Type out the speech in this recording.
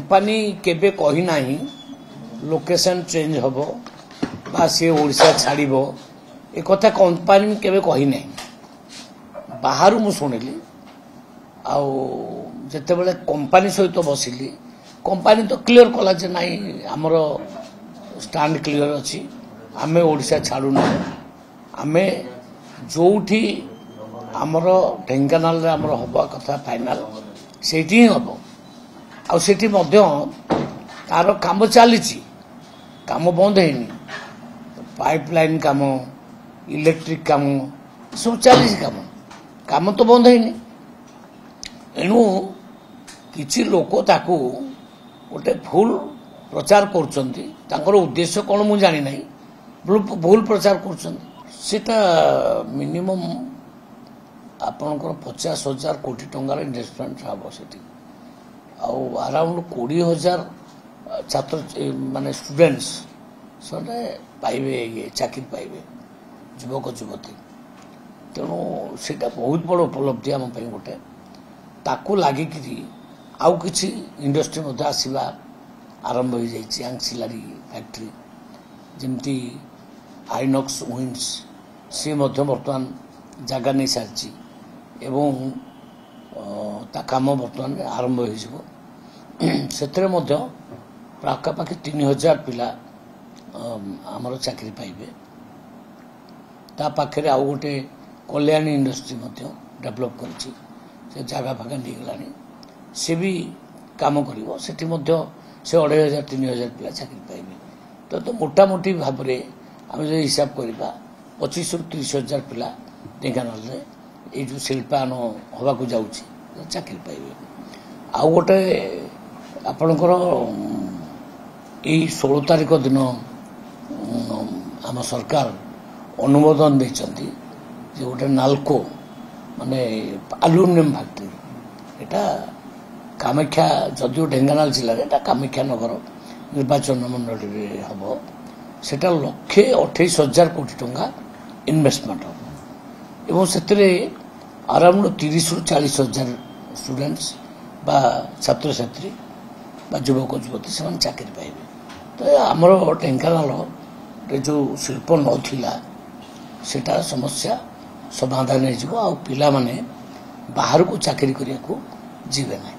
Company केबे कही नाही लोकेशन चेंज हबो बा से ओडिशा छाड़िबो ए कथा कंपनी केबे कही नाही बाहर मु सुनिली आ जते बेले कंपनी सहित बसिली कंपनी तो क्लियर कला जे नाही हमर स्टैंड क्लियर अछि आमे ओडिशा छाड़ू ना आमे जोठी हमर ढेंकानाल रे हमर हबा कथा फाइनल सेठी हबो आ सेठी मध्य तार काम चली काम बंद है पाइपलाइन काम इलेक्ट्रिक काम सब चली काम तो बंद है एणु किछि लोक ताकू गोटे भूल प्रचार कर उद्देश्य कौन मु जानी नहीं भूल प्रचार कर मिनिमम आपणकर 50,000 कोटी टंकार इन्वेस्टमेंट हम से अराउंड 20,000 छात्र माने स्टूडेंट्स से पाइबे ये चाकरी पाइबे युवक युवती तेणु से बहुत बड़ उपलब्धि आम गोटे ताकू लगिकी आउ किसी इंडस्ट्री आसवा आरंभ हो जाइए आंसिलारी फैक्ट्री जमती आइनॉक्स विंड्स सी बर्तमान जगह नहीं सारी एवं ता काम बर्तमान आरंभ हो पाखापाखि 3,000 पिला आमर चाकरी पाइबे ता पाखे आउ गोटे कल्याणी इंडस्ट्री डेभलप कर जगह फागा नहीं गलानी से भी काम कर से 2,500 3,000 पिला चाकरी पाइबे तो मोटामोटी भाव में आम जो हिसाब करवा 25,000 ରୁ 30,000 पिला ढेंकानाल ये जो शिल्पायन हवाक जाऊँगी चाकरी पाइबे आउ गोटे आपणकर यही 16 तारिख दिन आम सरकार अनुमोदन देती गोटे नाल्को माने आलुमिनियम फैक्ट्री एटा कामाख्या जदिव ढेंकानाल जिले में कामाख्या नगर निर्वाचन मंडल हम से 1,28,000 कोटी टंका इन्वेस्टमेंट हम एवं से अराउंड 30,000 ରୁ 40,000 स्टूडेंट्स बा छात्र छात्री बा युवक युवती से चाकरी पाइबे तो आमर ढेंकानाल जो शिल्प नथिला सेटा समस्या समाधान हो पिला माने बाहर को चाकरी करने को जीवे ना।